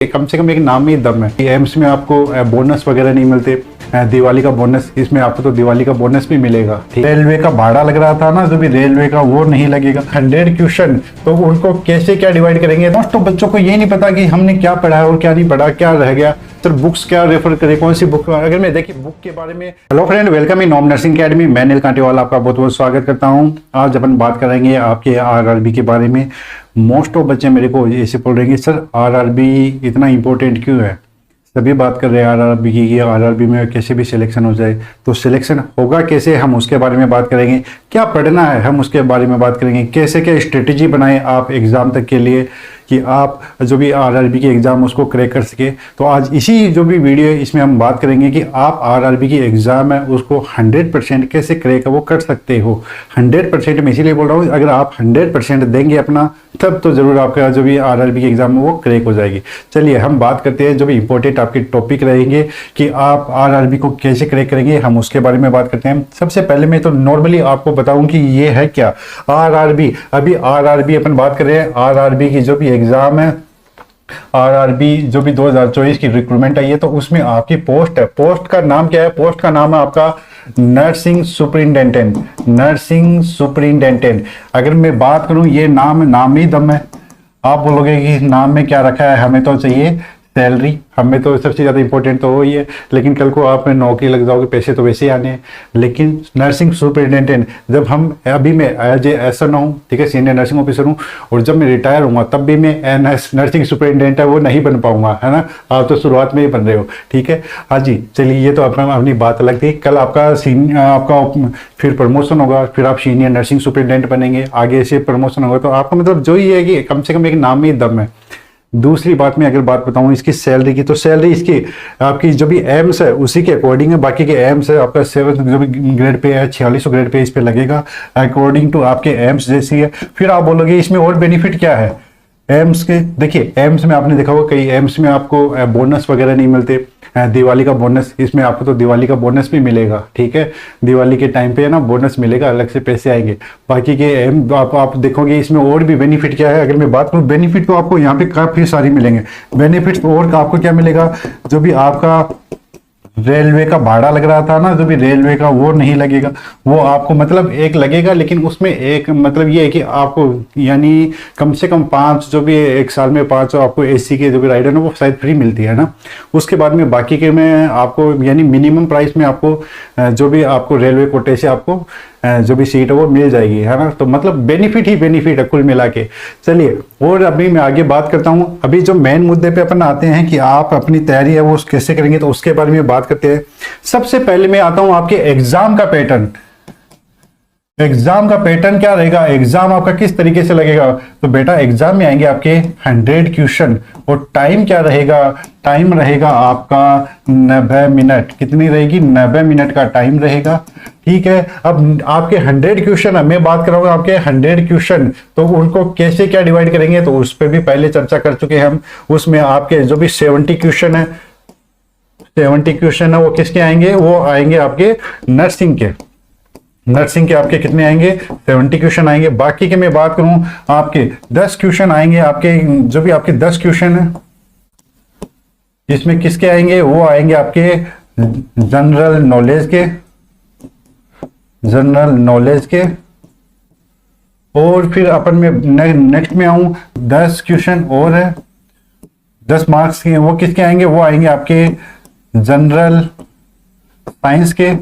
कम से कम एक नाम में ही दम है। एम्स में आपको बोनस वगैरह नहीं मिलते, दिवाली का बोनस, इसमें आपको तो दिवाली का बोनस भी मिलेगा। रेलवे का भाड़ा लग रहा था ना, जो भी रेलवे का वो नहीं लगेगा। 100 क्वेश्चन, तो उनको कैसे क्या डिवाइड करेंगे? तो बच्चों को ये नहीं पता कि हमने क्या पढ़ा है और क्या नहीं पढ़ा, क्या रह गया, तो बुक्स क्या रेफर करें, कौन सी बुक। अगर मैं देखिए बुक के बारे में, hello friend, welcome in Nom nursing academy. मैं नील कांटेवाल आपका बहुत बहुत स्वागत करता हूं। आज अपन बात करेंगे आपके आरआरबी के बारे में। मोस्ट ऑफ बच्चे मेरे को ऐसे बोल रहे हैं सर आरआरबी इतना इंपॉर्टेंट क्यों है। सभी बात कर रहे हैं आरआरबी की, ये आरआरबी में कैसे भी सिलेक्शन हो जाए। तो सिलेक्शन होगा कैसे, हम उसके बारे में बात करेंगे। क्या पढ़ना है, हम उसके बारे में बात करेंगे। कैसे क्या स्ट्रेटेजी बनाएं आप एग्जाम तक के लिए कि आप जो भी आरआरबी की एग्जाम उसको क्रैक कर सके। तो आज इसी जो भी वीडियो है इसमें हम बात करेंगे कि आप आरआरबी की एग्जाम है उसको 100% कैसे क्रैक वो कर सकते हो। 100% मैं इसीलिए बोल रहा हूँ, अगर आप 100% देंगे अपना, तब तो जरूर आपका जो भी आरआरबी की एग्जाम है वो क्रैक हो जाएगी। चलिए हम बात करते हैं जो भी इंपॉर्टेंट आपके टॉपिक रहेंगे कि आप आरआरबी को कैसे क्रैक करेंगे, हम उसके बारे में बात करते हैं। सबसे पहले मैं तो नॉर्मली आपको बताऊं कि ये है क्या आरआरबी। अभी आरआरबी अपन बात कर रहे हैं, आरआरबी की जो भी एग्जाम है, आरआरबी जो भी 2024 की रिक्रूटमेंट आई है, तो उसमें आपकी पोस्ट है। पोस्ट का नाम क्या है? पोस्ट का नाम है आपका नर्सिंग सुपरिटेंडेंट। Nursing superintendent. अगर मैं बात करूं, ये नाम ही दम है। आप बोलोगे कि नाम में क्या रखा है, हमें तो चाहिए सैलरी, हमें तो सबसे ज़्यादा इंपॉर्टेंट तो वही है। लेकिन कल को आप नौकरी लग जाओगे, पैसे तो वैसे ही आने हैं। लेकिन नर्सिंग सुपरिटेंडेंट, जब हम अभी मैं एज ए एसएन हूँ, ठीक है, सीनियर नर्सिंग ऑफिसर हूँ, और जब मैं रिटायर होऊंगा तब भी मैं नर्सिंग सुपरिटेंडेंट है वो नहीं बन पाऊंगा, है ना। आप तो शुरुआत में ही बन रहे हो, ठीक है। हाँ जी, चलिए ये तो अपनी बात अलग थी। कल आपका फिर प्रमोशन होगा, फिर आप सीनियर नर्सिंग सुपरिटेंडेंट बनेंगे, आगे से प्रमोशन होगा। तो आपका मतलब जो ही है कि कम से कम एक नाम में ही दम है। दूसरी बात में अगर बात बताऊं इसकी सैलरी की, तो सैलरी इसकी आपकी जो भी एम्स है उसी के अकॉर्डिंग है। बाकी के एम्स है आपका 7 जो भी ग्रेड पे है, 4600 ग्रेड पे इस पे लगेगा अकॉर्डिंग टू आपके एम्स जैसी है। फिर आप बोलोगे इसमें और बेनिफिट क्या है एम्स के। देखिए एम्स में आपने देखा होगा कई एम्स में आपको बोनस वगैरह नहीं मिलते, दिवाली का बोनस, इसमें आपको तो दिवाली का बोनस भी मिलेगा, ठीक है। दिवाली के टाइम पे है ना बोनस मिलेगा, अलग से पैसे आएंगे। बाकी के एम आप देखोगे इसमें और भी बेनिफिट क्या है। अगर मैं बात करूँ बेनिफिट, तो आपको यहाँ पे काफी सारी मिलेंगे बेनिफिट। और आपको क्या मिलेगा, जो भी आपका रेलवे का भाड़ा लग रहा था ना, जो भी रेलवे का वो नहीं लगेगा, वो आपको मतलब एक लगेगा, लेकिन उसमें एक मतलब ये है कि आपको यानी कम से कम 5 जो भी एक साल में 5 आपको एसी के जो भी राइडर है वो शायद फ्री मिलती है ना। उसके बाद में बाकी के में आपको यानी मिनिमम प्राइस में आपको जो भी आपको रेलवे कोटे से आपको जो भी सीट है वो मिल जाएगी, है ना। तो मतलब बेनिफिट ही बेनिफिट है कुल मिला के। चलिए और अभी मैं आगे बात करता हूँ। अभी जो मेन मुद्दे पे अपन आते हैं कि आप अपनी तैयारी है वो कैसे करेंगे, तो उसके बारे में बात करते हैं। सबसे पहले मैं आता हूँ आपके एग्जाम का पैटर्न। एग्जाम का पैटर्न क्या रहेगा, एग्जाम आपका किस तरीके से लगेगा। तो बेटा एग्जाम में आएंगे आपके 100 क्वेश्चन, और टाइम क्या रहेगा, टाइम रहेगा आपका 90 मिनट। कितनी रहेगी, 90 मिनट का टाइम रहेगा, ठीक है। अब आपके 100 क्वेश्चन है, मैं बात कर रहा हूँ आपके 100 क्वेश्चन, तो उनको कैसे क्या डिवाइड करेंगे, तो उस पर भी पहले चर्चा कर चुके हैं हम। उसमें आपके जो भी 70 क्वेश्चन है, 70 क्वेश्चन है वो किसके आएंगे, वो आएंगे आपके नर्सिंग के। नर्सिंग के आपके कितने आएंगे, 70 क्वेश्चन आएंगे। बाकी के मैं बात करूं आपके 10 क्वेश्चन आएंगे, आपके जो भी आपके 10 क्वेश्चन है इसमें किसके आएंगे, वो आएंगे आपके जनरल नॉलेज के, जनरल नॉलेज के। और फिर अपन में नेक्स्ट में आऊं 10 क्वेश्चन और है 10 मार्क्स के, वो किसके आएंगे, वो आएंगे आपके जनरल साइंस के,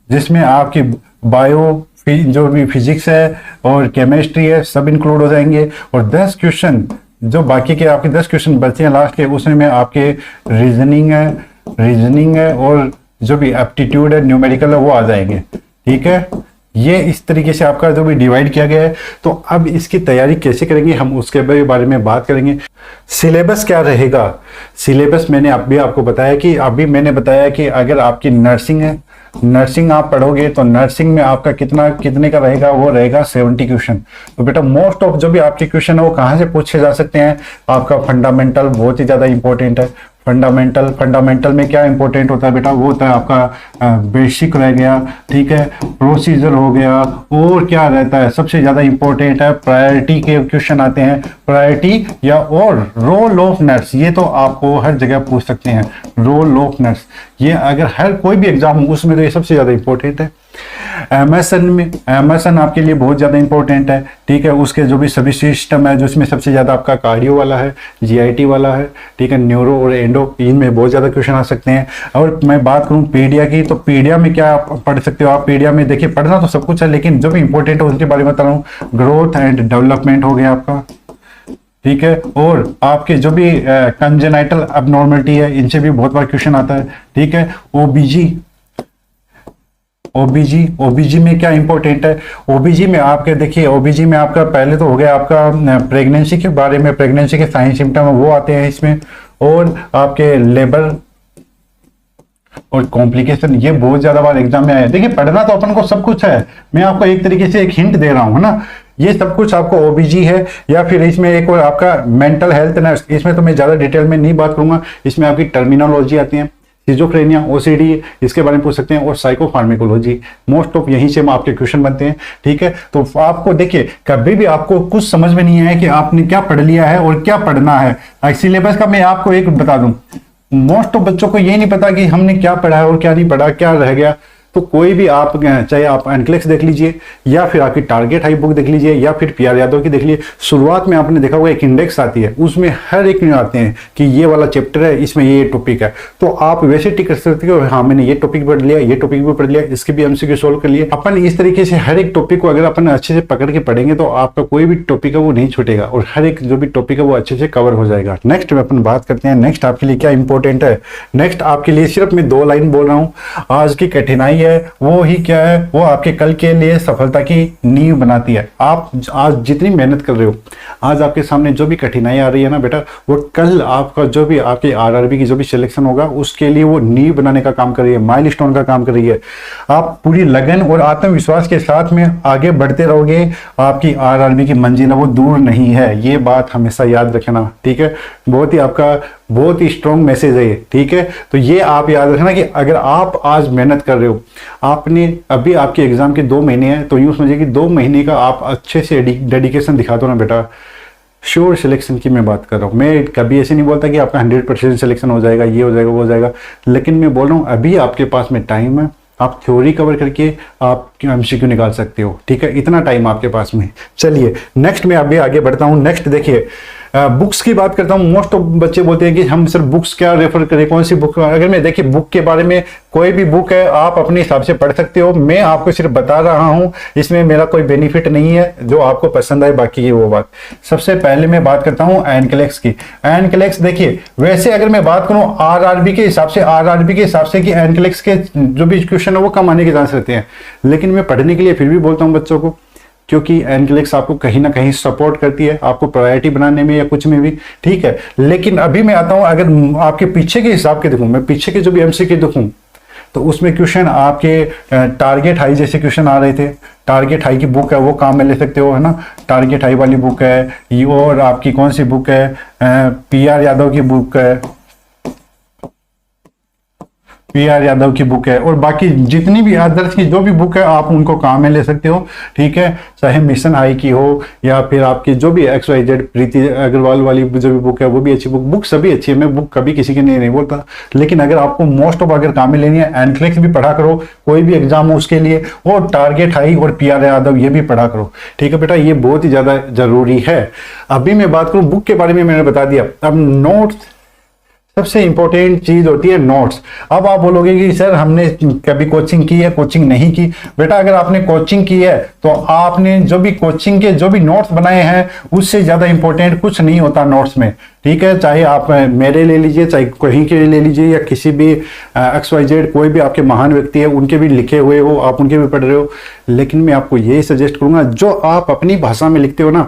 जिसमें आपकी बायो जो भी फिजिक्स है और केमिस्ट्री है सब इंक्लूड हो जाएंगे। और 10 क्वेश्चन जो बाकी के आपके 10 क्वेश्चन बचे हैं लास्ट के, उसमें आपके रीजनिंग है और जो भी एप्टीट्यूड है, न्यूमेरिकल है, वो आ जाएंगे, ठीक है। ये इस तरीके से आपका जो भी डिवाइड किया गया है। तो अब इसकी तैयारी कैसे करेंगे, हम उसके बारे में बात करेंगे। सिलेबस क्या रहेगा, सिलेबस मैंने अभी आपको बताया कि अगर आपकी नर्सिंग है, नर्सिंग आप पढ़ोगे तो नर्सिंग में आपका कितने का रहेगा, वो रहेगा 70 क्वेश्चन। तो बेटा मोस्ट ऑफ जो भी आपके क्वेश्चन है वो कहाँ से पूछे जा सकते हैं, आपका फंडामेंटल बहुत ही ज्यादा इंपॉर्टेंट है। फंडामेंटल में क्या इंपॉर्टेंट होता है बेटा, वो होता है आपका बेसिक रह गया, ठीक है, प्रोसीजर हो गया, और क्या रहता है सबसे ज्यादा इंपॉर्टेंट है प्रायोरिटी के क्वेश्चन आते हैं, प्रायोरिटी या और रोल ऑफ नट्स, ये तो आपको हर जगह पूछ सकते हैं, रोल ऑफ नट्स, ये अगर हर कोई भी एग्जाम हो उसमें तो ये सबसे ज्यादा इंपॉर्टेंट है। एमएसएन आपके लिए बहुत ज़्यादा इंपॉर्टेंट है, ठीक है, उसके जो भी सभी सिस्टम है, जो इसमें सबसे ज़्यादा आपका कार्डियो वाला है, जीआईटी वाला है, ठीक है, न्यूरो और एंडो, इनमें बहुत ज़्यादा क्वेश्चन आ सकते हैं। और मैं बात करूँ पीडिया की, तो पीडिया में क्या आप पढ़ सकते हो, आप पीडिया में देखिए पढ़ना तो सब कुछ है, लेकिन जो भी इंपॉर्टेंट है उसके बारे में बता रहा हूँ। ग्रोथ एंड डेवलपमेंट हो गया आपका, ठीक है, और आपके जो भी कंजेनाइटल अबनॉर्मलिटी है, इनसे भी बहुत बार क्वेश्चन आता है, ठीक है। ओबीजी में क्या इंपॉर्टेंट है, ओबीजी में आपके देखिए, ओबीजी में आपका पहले तो हो गया आपका प्रेगनेंसी के बारे में, प्रेगनेंसी के साइन सिम्टम वो आते हैं इसमें, और आपके लेबर और कॉम्प्लिकेशन, ये बहुत ज्यादा बार एग्जाम में आया। देखिए पढ़ना तो अपन को सब कुछ है, मैं आपको एक तरीके से एक हिंट दे रहा हूं, है ना, ये सब कुछ आपको ओबीजी है, या फिर इसमें एक और आपका मेंटल हेल्थ नर्स, इसमें तो मैं ज्यादा डिटेल में नहीं बात करूंगा, इसमें आपकी टर्मिनोलॉजी आती है, सिजोफ्रेनिया, ओसीडी, इसके बारे में पूछ सकते हैं, और साइकोफार्मेकोलॉजी, मोस्ट ऑफ यहीं से आपके क्वेश्चन बनते हैं, ठीक है। तो आपको देखिए कभी भी आपको कुछ समझ में नहीं है कि आपने क्या पढ़ लिया है और क्या पढ़ना है। सिलेबस का मैं आपको एक बता दूं, मोस्ट ऑफ बच्चों को ये नहीं पता कि हमने क्या पढ़ा है और क्या नहीं पढ़ा, क्या रह गया। तो कोई भी आप चाहे आप एनक्लेक्स देख लीजिए, या फिर आपकी टारगेट हाई बुक देख लीजिए, या फिर पीआर यादव की देख लीजिए, शुरुआत में आपने देखा होगा एक इंडेक्स आती है, उसमें हर एक में आते हैं कि ये वाला चैप्टर है, इसमें ये टॉपिक है, तो आप वैसे टिक कर सकते हो, हाँ मैंने ये टॉपिक पढ़ लिया, ये टॉपिक भी पढ़ लिया, इसके भी एमसीक्यू सोल्व कर लिए। अपन इस तरीके से हर एक टॉपिक को अगर अपन अच्छे से पकड़ के पढ़ेंगे तो आपका कोई भी टॉपिक है वो नहीं छूटेगा, और हर एक जो भी टॉपिक है वो अच्छे से कवर हो जाएगा। नेक्स्ट में अपन बात करते हैं, नेक्स्ट आपके लिए क्या इंपॉर्टेंट है। नेक्स्ट आपके लिए सिर्फ मैं 2 लाइन बोल रहा हूँ, आज की कठिनाई है वो ही क्या है, वो आपके कल के लिए सफलता की नींव बनाती है। आप आज जितनी मेहनत कर रहे हो, आज आपके सामने जो भी कठिनाई आ रही है ना बेटा, वो कल आपका जो भी आपके आरआरबी की जो भी सिलेक्शन होगा उसके लिए वो नींव बनाने का काम कर रही है, माइलस्टोन का काम कर रही है। आप पूरी लगन और आत्मविश्वास के साथ में आगे बढ़ते रहोगे, आपकी आरआरबी की मंजिल है वो दूर नहीं है, ये बात हमेशा याद रखना, ठीक है। बहुत ही स्ट्रॉन्ग मैसेज है ये, ठीक है। तो ये आप याद रखना कि अगर आप आज मेहनत कर रहे हो, आपने अभी आपके एग्जाम के 2 महीने हैं, तो यूं समझिए कि 2 महीने का आप अच्छे से डेडिकेशन दिखा दो ना बेटा, श्योर सिलेक्शन की मैं बात कर रहा हूँ। मैं कभी ऐसे नहीं बोलता कि आपका 100% सिलेक्शन हो जाएगा, ये हो जाएगा, वो हो जाएगा, लेकिन मैं बोल रहा हूँ अभी आपके पास में टाइम है, आप थ्योरी कवर करके आप एमसीक्यू निकाल सकते हो, ठीक है, इतना टाइम आपके पास में। चलिए नेक्स्ट में अभी आगे बढ़ता हूँ। नेक्स्ट देखिए बुक्स की बात करता हूँ। मोस्ट ऑफ बच्चे बोलते हैं कि हम सर बुक्स क्या रेफर करें, कौन सी बुक। अगर मैं देखिए बुक के बारे में, कोई भी बुक है आप अपने हिसाब से पढ़ सकते हो, मैं आपको सिर्फ बता रहा हूँ, इसमें मेरा कोई बेनिफिट नहीं है, जो आपको पसंद आए बाकी की वो बात। सबसे पहले मैं बात करता हूँ एनक्लेक्स की। एनक्लेक्स देखिए, वैसे अगर मैं बात करूँ आरआरबी के हिसाब से कि एनक्लेक्स के जो भी क्वेश्चन है वो कम आने के चांस रहते हैं, लेकिन मैं पढ़ने के लिए फिर भी बोलता हूँ बच्चों को, क्योंकि एनक्लेक्स आपको कहीं ना कहीं सपोर्ट करती है, आपको प्रायोरिटी बनाने में या कुछ में भी, ठीक है। लेकिन अभी मैं आता हूं, अगर आपके पीछे के हिसाब के देखूं, मैं पीछे के जो भी एमसीक्यू देखूं, तो उसमें क्वेश्चन आपके टारगेट हाई जैसे क्वेश्चन आ रहे थे। टारगेट हाई की बुक है वो काम में ले सकते हो, है ना, टारगेट हाई वाली बुक है ये। और आपकी कौन सी बुक है, पीआर यादव की बुक है, पीआर यादव की बुक है, और बाकी जितनी भी अदर्स की जो भी बुक है आप उनको काम में ले सकते हो, ठीक है। चाहे मिशन हाई की हो या फिर आपकी जो भी XYZ प्रीति अग्रवाल वाली जो भी बुक है वो भी अच्छी बुक सभी अच्छी है, मैं बुक कभी किसी के नहीं बोलता। लेकिन अगर आपको मोस्ट ऑफ अगर काम में लेनी है, एनक्लेक्स भी पढ़ा करो, कोई भी एग्जाम हो उसके लिए, और टारगेट हाई और पीआर यादव ये भी पढ़ा करो, ठीक है बेटा, ये बहुत ही ज्यादा जरूरी है। अभी मैं बात करूं बुक के बारे में, मैंने बता दिया। अब नोट्स, सबसे इंपॉर्टेंट चीज होती है नोट्स। अब आप बोलोगे कि सर हमने कभी कोचिंग की है, कोचिंग नहीं की। बेटा अगर आपने कोचिंग की है तो आपने जो भी कोचिंग के जो भी नोट्स बनाए हैं उससे ज्यादा इंपॉर्टेंट कुछ नहीं होता नोट्स में, ठीक है। चाहे आप मेरे ले लीजिए, चाहे कहीं के ले लीजिए, या किसी भी XYZ कोई भी आपके महान व्यक्ति है उनके भी लिखे हुए हो, आप उनके भी पढ़ रहे हो। लेकिन मैं आपको यही सजेस्ट करूंगा, जो आप अपनी भाषा में लिखते हो ना,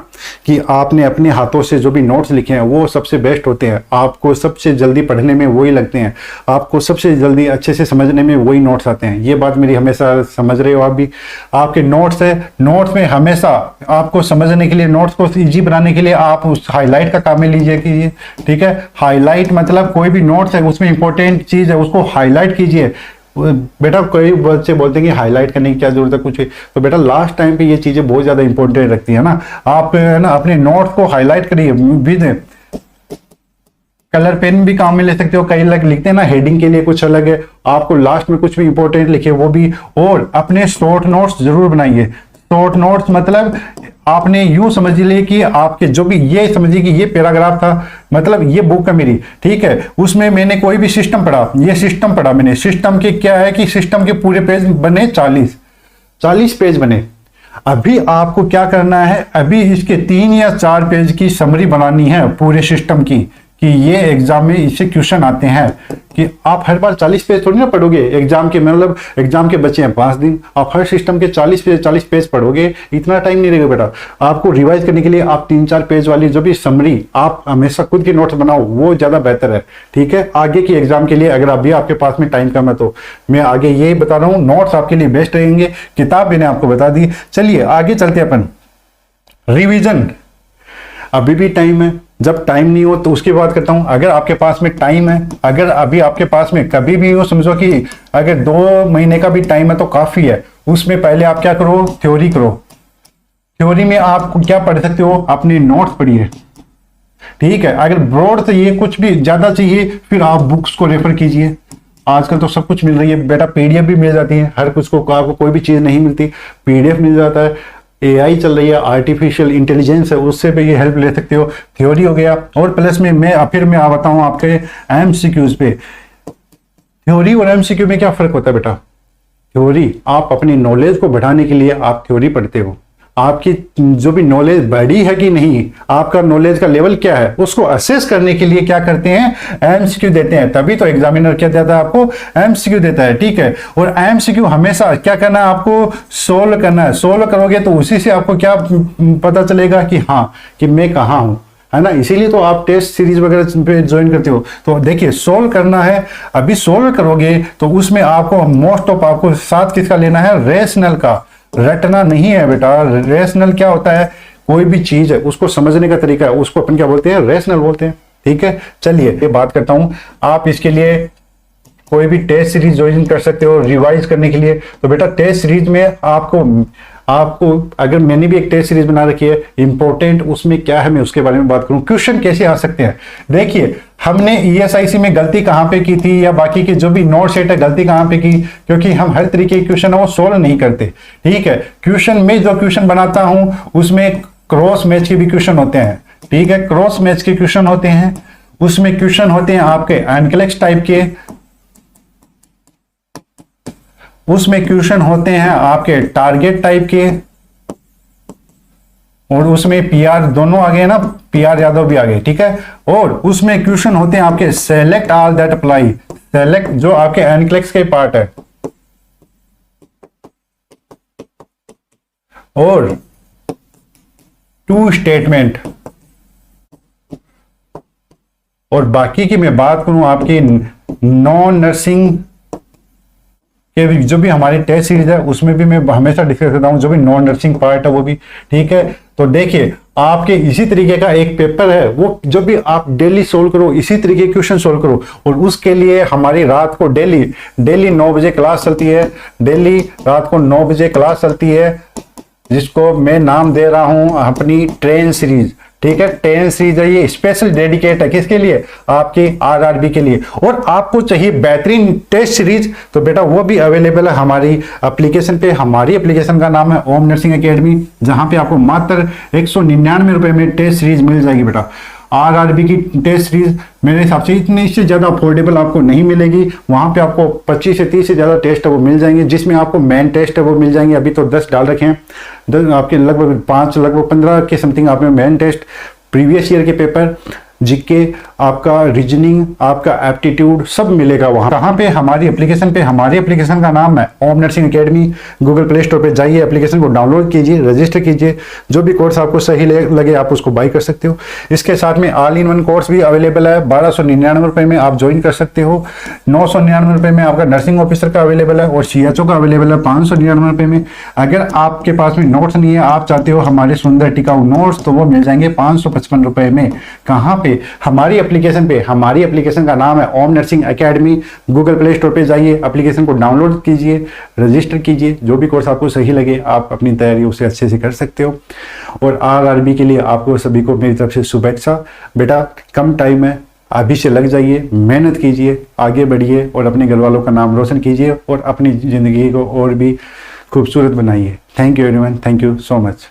कि आपने अपने हाथों से जो भी नोट्स लिखे हैं वो सबसे बेस्ट होते हैं। आपको सबसे जल्दी पढ़ने में वही लगते हैं, आपको सबसे जल्दी अच्छे से समझने में वही नोट्स आते हैं। ये बात मेरी हमेशा समझ रहे हो आप भी। आपके नोट्स है, नोट्स में हमेशा आपको समझने के लिए, नोट्स को ईजी बनाने के लिए आप उस हाईलाइट का काम में लीजिए कि कीजिए, ठीक है। हाईलाइट मतलब कोई भी नोट्स है उसमें इंपॉर्टेंट चीज है उसको हाईलाइट कीजिए। बेटा कई बच्चे बोलते हैं कि हाईलाइट करने की क्या जरूरत है कुछ, तो बेटा लास्ट टाइम पे ये चीजें बहुत ज्यादा इंपॉर्टेंट रखती है ना। आप है ना अपने नोट्स को हाईलाइट करिए भी दें। कलर पेन भी काम में ले सकते हो, कई लोग लिखते हैं ना हेडिंग के लिए कुछ अलग है, आपको लास्ट में कुछ भी इंपॉर्टेंट लिखे वो भी। और अपने शॉर्ट नोट्स जरूर बनाइए। शॉर्ट नोट्स मतलब आपने यूं समझ लिए कि आपके जो भी ये समझिए कि ये पैराग्राफ था, मतलब ये बुक है मेरी, ठीक है, उसमें मैंने कोई भी सिस्टम पढ़ा, ये सिस्टम पढ़ा मैंने, सिस्टम के क्या है कि सिस्टम के पूरे पेज बने 40 पेज बने। अभी आपको क्या करना है, अभी इसके 3 या 4 पेज की समरी बनानी है पूरे सिस्टम की, कि ये एग्जाम में इससे क्वेश्चन आते हैं। कि आप हर बार 40 पेज थोड़ी ना पढ़ोगे एग्जाम के, मतलब एग्जाम के बचे हैं 5 दिन, आप हर सिस्टम के 40 पेज पढ़ोगे, इतना टाइम नहीं रहेगा बेटा। आपको रिवाइज करने के लिए आप 3-4 पेज वाली जो भी समरी आप हमेशा खुद की नोट्स बनाओ, वो ज्यादा बेहतर है, ठीक है। आगे की एग्जाम के लिए अगर अभी आपके पास में टाइम कम है तो मैं आगे यही बता रहा हूँ, नोट्स आपके लिए बेस्ट रहेंगे। किताब मैंने आपको बता दी। चलिए आगे चलते अपन। रिविजन अभी भी टाइम है, जब टाइम नहीं हो तो उसकी बात करता हूं। अगर आपके पास में टाइम है, अगर अभी आपके पास में कभी भी हो, समझो कि अगर 2 महीने का भी टाइम है तो काफी है। उसमें पहले आप क्या करो, थ्योरी करो। थ्योरी में आप क्या पढ़ सकते हो, अपने नोट्स पढ़िए, ठीक है। अगर ब्रॉड चाहिए, कुछ भी ज्यादा चाहिए, फिर आप बुक्स को रेफर कीजिए। आजकल तो सब कुछ मिल रही है बेटा, पीडीएफ भी मिल जाती है, हर कुछ को आपको कोई भी चीज नहीं मिलती, पीडीएफ मिल जाता है। एआई चल रही है, आर्टिफिशियल इंटेलिजेंस है, उससे भी ये हेल्प ले सकते हो। थ्योरी हो गया, और प्लस में मैं आता हूं आपके एमसीक्यूज पे। थ्योरी और एमसीक्यू में क्या फर्क होता है बेटा? थ्योरी आप अपनी नॉलेज को बढ़ाने के लिए आप थ्योरी पढ़ते हो, आपकी जो भी नॉलेज बढ़ी है कि नहीं, आपका नॉलेज का लेवल क्या है, उसको असेस करने के लिए क्या करते हैं, एमसीक्यू देते हैं। तभी तो एग्जामिनर क्या देता है आपको, एमसीक्यू देता है, ठीक है। और एमसीक्यू हमेशा क्या करना है, आपको सोल्व करना है। सोल्व करोगे तो उसी से आपको क्या पता चलेगा कि हाँ कि मैं कहाँ हूं, है ना। इसीलिए तो आप टेस्ट सीरीज वगैरह पे ज्वाइन करते हो। तो देखिए सोल्व करना है, अभी सोल्व करोगे तो उसमें आपको मोस्ट ऑफ आपको साथ किसका लेना है, रेशनल का, रटना नहीं है बेटा। रेशनल क्या होता है, कोई भी चीज है उसको समझने का तरीका है, उसको अपन क्या बोलते हैं, रेशनल बोलते हैं, ठीक है। चलिए ये बात करता हूं, आप इसके लिए कोई भी टेस्ट सीरीज ज्वाइन कर सकते हो रिवाइज करने के लिए। तो बेटा टेस्ट सीरीज में आपको अगर मैंने भी एक टेस्ट सीरीज बना रखी है इंपॉर्टेंट, उसमें क्या है मैं उसके बारे में बात करूं। क्वेश्चन कैसे आ सकते हैं, देखिए हमने ईएसआईसी में गलती कहां पे की थी, या बाकी के जो भी नोट सेट है गलती कहां पे की, क्योंकि हम हर तरीके के क्वेश्चन है वो सोल्व नहीं करते, ठीक है। क्वेश्चन में जो क्वेश्चन बनाता हूं उसमें क्रॉस मैच के भी क्वेश्चन होते हैं, ठीक है। क्रॉस मैच के क्वेश्चन होते हैं, उसमें क्वेश्चन होते हैं आपके एनक्लेक्स टाइप के, उसमें क्वेश्चन होते हैं आपके टारगेट टाइप के, और उसमें पीआर दोनों आ गए ना, पीआर यादव भी आ गए, ठीक है। और उसमें क्वेश्चन होते हैं आपके select all that apply, select जो आपके एनक्लेक्स के पार्ट है, और टू स्टेटमेंट। और बाकी की मैं बात करूं आपकी नॉन नर्सिंग के जो भी हमारी टेस्ट सीरीज है उसमें भी मैं हमेशा डिस्कस करता हूं, जो भी नॉन नर्सिंग पार्ट है वो भी, ठीक है। तो देखिए आपके इसी तरीके का एक पेपर है, वो जो भी आप डेली सोल्व करो, इसी तरीके के क्वेश्चन सोल्व करो। और उसके लिए हमारी रात को डेली 9 बजे क्लास चलती है, डेली रात को 9 बजे क्लास चलती है, जिसको मैं नाम दे रहा हूं अपनी ट्रेन सीरीज, ठीक है। ट्रेन सीरीज है, ये स्पेशल डेडिकेट है किसके लिए, आपके आरआरबी के लिए। और आपको चाहिए बेहतरीन टेस्ट सीरीज, तो बेटा वो भी अवेलेबल है हमारी एप्लीकेशन पे। हमारी एप्लीकेशन का नाम है ओम नर्सिंग एकेडमी, जहां पे आपको मात्र 199 रुपए में टेस्ट सीरीज मिल जाएगी बेटा। आरआरबी की टेस्ट सीरीज मेरे हिसाब से इतनी इससे ज्यादा अफोर्डेबल आपको नहीं मिलेगी। वहां पे आपको 25 से 30 से ज्यादा टेस्ट है वो मिल जाएंगे, जिसमें आपको मेन टेस्ट है वो मिल जाएंगे। अभी तो 10 डाल रखे हैं, आपके लगभग 5 लगभग 15 के समथिंग आप में मेन टेस्ट, प्रीवियस ईयर के पेपर, जीके आपका रीजनिंग, आपका एप्टीट्यूड सब मिलेगा वहाँ। कहाँ पे? हमारी एप्लीकेशन पे। हमारी एप्लीकेशन का नाम है Om nursing academy. Google Play Store पे जाइए, एप्लीकेशन को डाउनलोड कीजिए, रजिस्टर कीजिए। जो भी कोर्स आपको सही लगे आप उसको बाई कर सकते हो। इसके साथ में ऑल इन वन कोर्स भी अवेलेबल है। 1299 रुपये में आप ज्वाइन कर सकते हो। 999 रुपये में आपका नर्सिंग ऑफिसर का अवेलेबल है और CHO का अवेलेबल है 599 रुपये में। अगर आपके पास में नोट्स नहीं है, आप चाहते हो हमारे सुंदर टिकाऊ नोट्स, तो वो मिल जाएंगे 555 रुपये में। कहाँ पे? हमारी एप्लीकेशन पे। हमारी एप्लीकेशन का नाम है Om nursing academy. Google Play Store पे जाइए, एप्लीकेशन को डाउनलोड कीजिए, रजिस्टर कीजिए। जो भी कोर्स आपको सही लगे आप अपनी तैयारी उसे अच्छे से कर सकते हो। और RRB के लिए आपको सभी को मेरी तरफ से शुभेच्छा। बेटा कम टाइम है, अभी से लग जाइए, मेहनत कीजिए, आगे बढ़िए और अपने घर वालों का नाम रोशन कीजिए और अपनी ज़िंदगी को और भी खूबसूरत बनाइए। Thank you everyone, thank you so much.